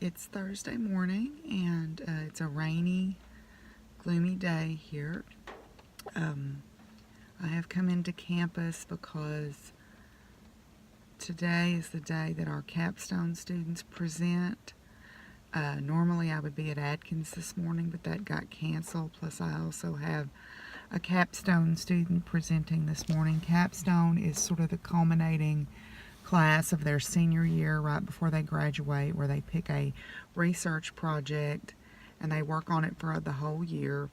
It's Thursday morning, and it's a rainy, gloomy day here. I have come into campus because today is the day that our capstone students present. Normally I would be at Atkins this morning, but that got canceled. Plus I also have a capstone student presenting this morning. Capstone is sort of the culminating class of their senior year right before they graduate, where they pick a research project and they work on it for the whole year.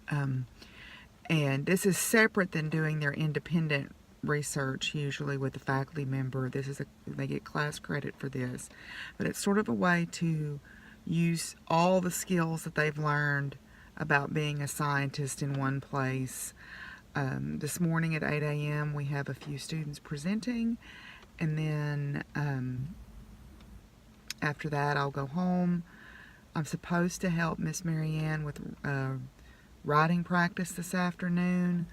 And this is separate than doing their independent research, usually with a faculty member. They get class credit for this, but it's sort of a way to use all the skills that they've learned about being a scientist in one place. This morning at 8 a.m. we have a few students presenting, and then after that I'll go home. I'm supposed to help Miss Marianne with writing practice this afternoon.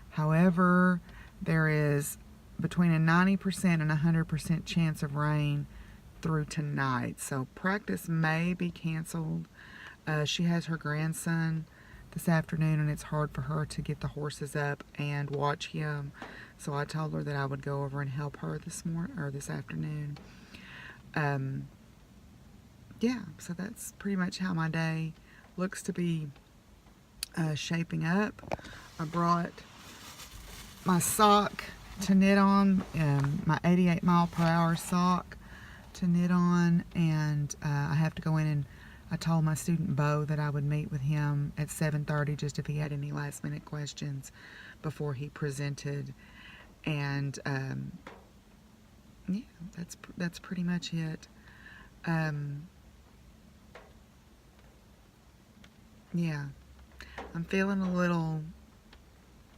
However, there is between a 90% and 100% chance of rain through tonight, so practice may be canceled. She has her grandson this afternoon, and it's hard for her to get the horses up and watch him, so I told her that I would go over and help her this afternoon. Yeah, so that's pretty much how my day looks to be shaping up. I brought my sock to knit on, my 88 mile per hour sock to knit on, and I have to go in, and I told my student Bo that I would meet with him at 7:30 just if he had any last minute questions before he presented. And yeah, that's pretty much it. Yeah, I'm feeling a little,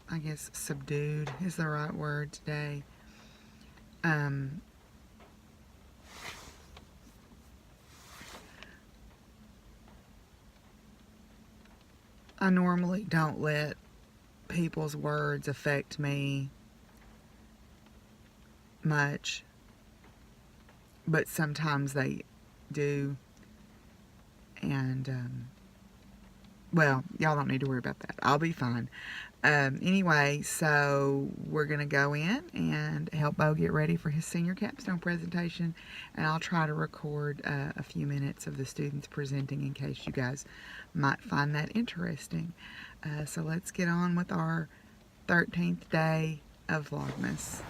I guess, subdued is the right word today. I normally don't let people's words affect me much, but sometimes they do. And well, y'all don't need to worry about that. I'll be fine. Anyway, so we're going to go in and help Bo get ready for his senior capstone presentation, and I'll try to record a few minutes of the students presenting in case you guys might find that interesting. So let's get on with our 13th day of Vlogmas.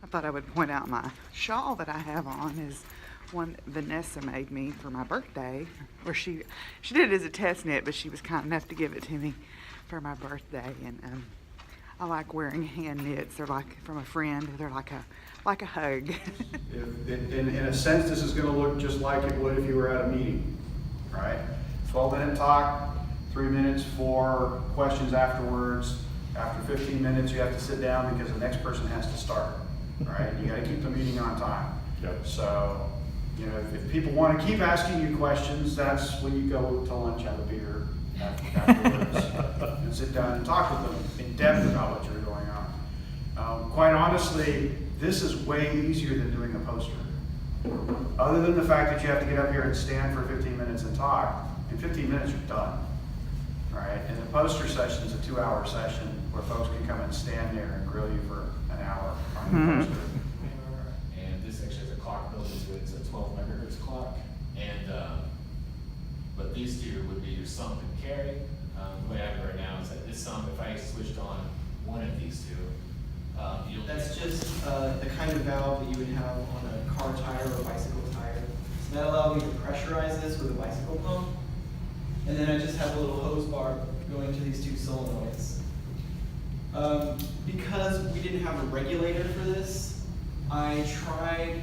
I thought I would point out my shawl that I have on is one that Vanessa made me for my birthday, or she did it as a test knit, but she was kind enough to give it to me for my birthday. And I like wearing hand knits. They're like from a friend. They're like a hug. In a sense, this is going to look just like it would if you were at a meeting, right? 12-minute talk, 3 minutes for questions afterwards. After 15 minutes, you have to sit down because the next person has to start. Right, you got to keep the meeting on time. Yep. So, you know, if people want to keep asking you questions, that's when you go to lunch, have a beer afterwards, and sit down and talk with them in depth about what you're going on. Quite honestly, this is way easier than doing a poster. Other than the fact that you have to get up here and stand for 15 minutes and talk, in 15 minutes you're done. Right, and the poster session is a 2-hour session where folks can come and stand there and grill you for an hour on the poster. And this actually has a clock built into it. It's a 12 megahertz clock. And but these two would be your sump and carry. The way I have it right now is that this sump, if I switched on one of these two, that's just the kind of valve that you would have on a car tire or a bicycle tire. So that allowed me to pressurize this with a bicycle pump. And then I just have a little hose bar going to these two solenoids. Because we didn't have a regulator for this, I tried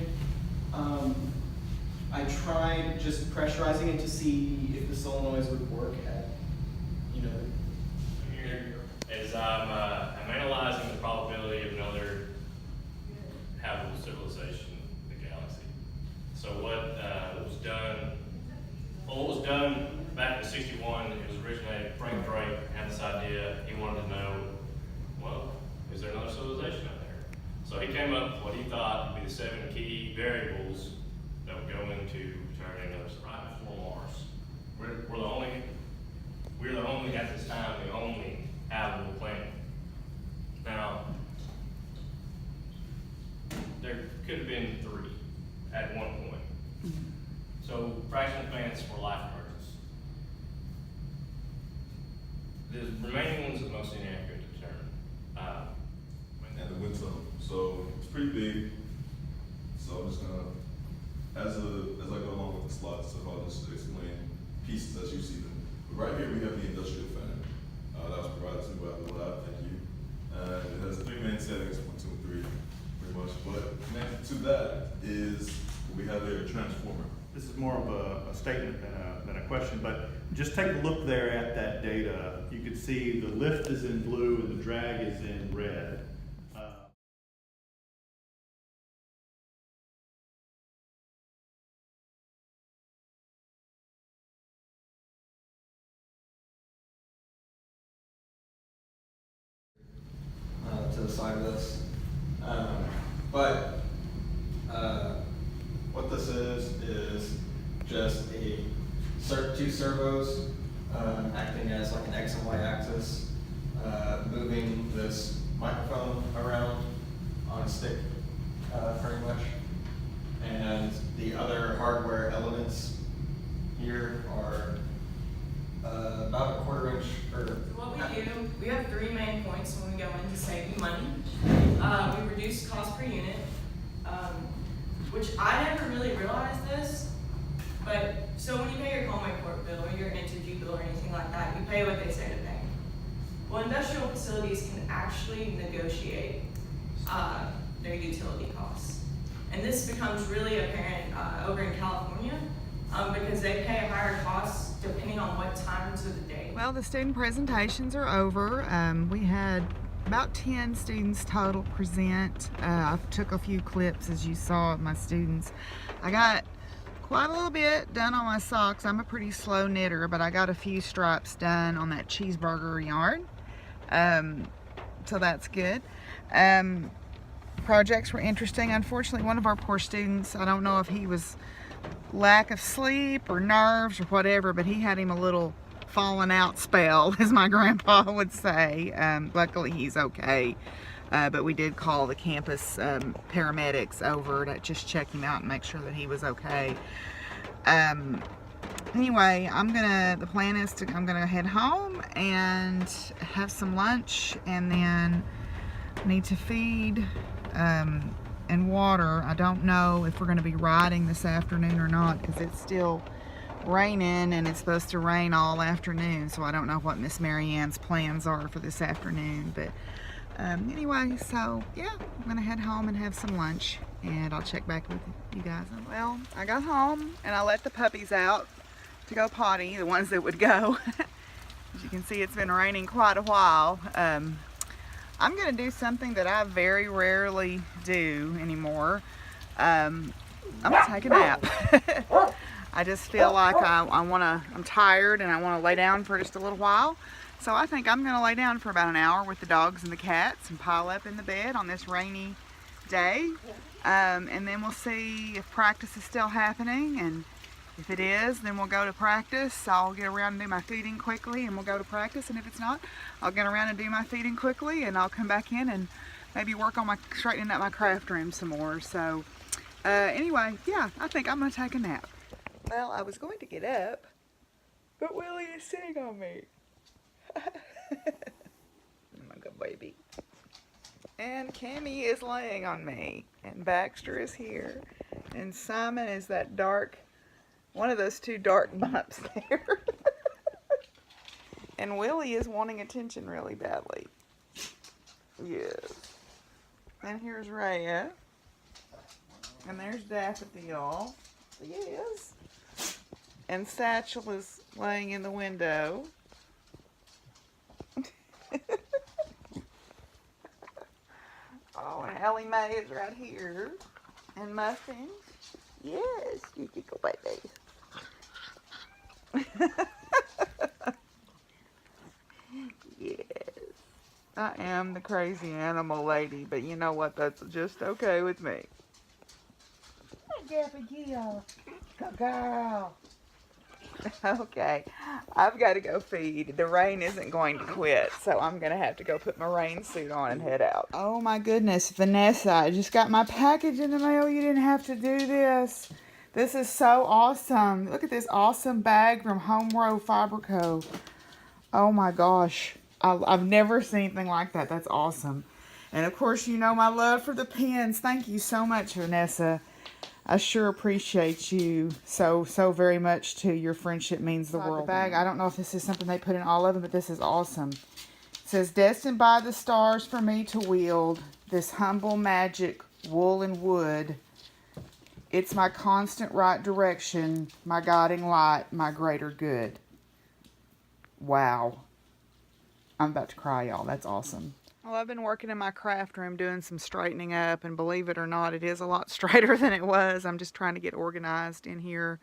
just pressurizing it to see if the solenoids would work at, you know. Here, as I'm analyzing the probability of another habitable civilization in the galaxy. So what was done back in '61, it was originated, Frank Drake had the he came up with what he thought would be the 7 key variables that would go into determining another right before Mars. We're the only, at this time, the only habitable planet. Now, there could have been 3 at one point. So fractional planets were life emergence. The remaining ones are mostly inaccurate to determine. And the wind tunnel. So it's pretty big. So I'm just gonna, as I go along with the slides, so I'll just explain pieces as you see them. But right here we have the industrial fan. That was provided to me by the lab, thank you. It has 3 main settings, 1, 2, and 3, pretty much. But connected to that is what we have there, a transformer. This is more of a statement than a question, but just take a look there at that data. You can see the lift is in blue and the drag is in red. To the side of this. What this is just two servos acting as like an X and Y axis, moving this microphone around on a stick, pretty much. And the other hardware elements here are about a 1/4 inch or. What we do, we have 3 main points when we go in to save you money. We reduce cost per unit, which I never really realized this, but so when you pay your home court bill or your energy bill or anything like that, you pay what they say to pay. Well, industrial facilities can actually negotiate their utility costs. And this becomes really apparent over in California because they pay a higher cost depending on what times of the day. Well, the student presentations are over. We had about 10 students total present. I took a few clips as you saw of my students. I got quite a little bit done on my socks. I'm a pretty slow knitter, but I got a few stripes done on that cheeseburger yarn. So that's good. Projects were interesting. Unfortunately, one of our poor students, I don't know if he was lack of sleep or nerves or whatever, but he had him a little falling out spell, as my grandpa would say. Luckily he's okay, but we did call the campus paramedics over to just check him out and make sure that he was okay. Anyway, the plan is I'm gonna head home and have some lunch, and then need to feed and water. I don't know if we're going to be riding this afternoon or not because it's still raining and it's supposed to rain all afternoon, so I don't know what Miss Marianne's plans are for this afternoon. But anyway, so yeah, I'm going to head home and have some lunch, and I'll check back with you guys. Well, I got home and I let the puppies out to go potty, the ones that would go. As you can see, it's been raining quite a while. I'm going to do something that I very rarely do anymore. I'm going to take a nap. I just feel like I'm tired and I want to lay down for just a little while. So I think I'm going to lay down for about an hour with the dogs and the cats and pile up in the bed on this rainy day. And then we'll see if practice is still happening, and if it is, then we'll go to practice. I'll get around and do my feeding quickly and we'll go to practice. And if it's not, I'll get around and do my feeding quickly, and I'll come back in and maybe work on straightening up my craft room some more. So anyway, yeah, I think I'm going to take a nap. Well, I was going to get up, but Willie is sitting on me. My good baby. And Cammie is laying on me. And Baxter is here. And Simon is that dark, one of those 2 dark bumps there. And Willie is wanting attention really badly. Yes. And here's Rhea. And there's Daffodil. Yes. And Satchel is laying in the window. Oh, and Ellie Mae is right here. And Muffin. Yes, you giggle baby. Yes. I am the crazy animal lady, but you know what? That's just okay with me. Good girl. Okay, I've got to go feed. The rain isn't going to quit, so I'm going to have to go put my rain suit on and head out. Oh my goodness, Vanessa, I just got my package in the mail. You didn't have to do this. This is so awesome. Look at this awesome bag from Home Row Fiber Co. Oh my gosh. I've never seen anything like that. That's awesome. And of course, you know my love for the pens. Thank you so much, Vanessa. I sure appreciate you so very much too. Your friendship means the world. The bag, I don't know if this is something they put in all of them, but this is awesome. It says, destined by the stars for me to wield this humble magic wool and wood. It's my constant right direction, my guiding light, my greater good. Wow. I'm about to cry, y'all. That's awesome. Well, I've been working in my craft room doing some straightening up, and believe it or not, it is a lot straighter than it was. I'm just trying to get organized in here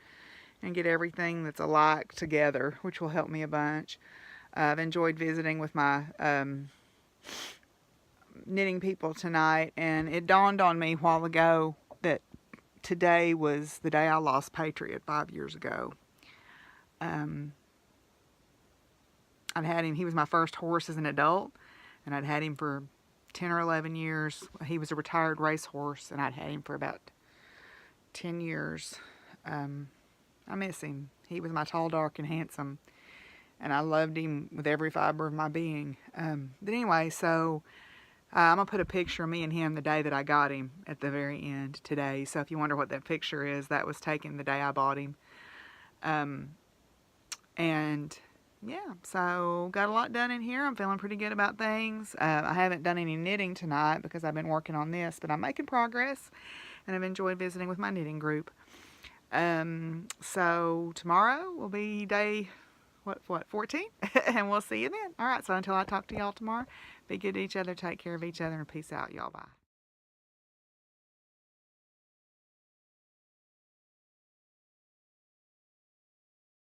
and get everything that's alike together, which will help me a bunch. I've enjoyed visiting with my knitting people tonight, and it dawned on me a while ago that today was the day I lost Patriot 5 years ago. I'd had him, he was my first horse as an adult, and I'd had him for 10 or 11 years. He was a retired racehorse, and I'd had him for about 10 years. I miss him. He was my tall, dark, and handsome, and I loved him with every fiber of my being. But anyway, so I'm going to put a picture of me and him the day that I got him at the very end today. So if you wonder what that picture is, that was taken the day I bought him. And yeah, so got a lot done in here. I'm feeling pretty good about things. I haven't done any knitting tonight because I've been working on this, but I'm making progress, and I've enjoyed visiting with my knitting group. So tomorrow will be day, what 14? And we'll see you then. All right, so until I talk to y'all tomorrow, be good to each other, take care of each other, and peace out, y'all. Bye.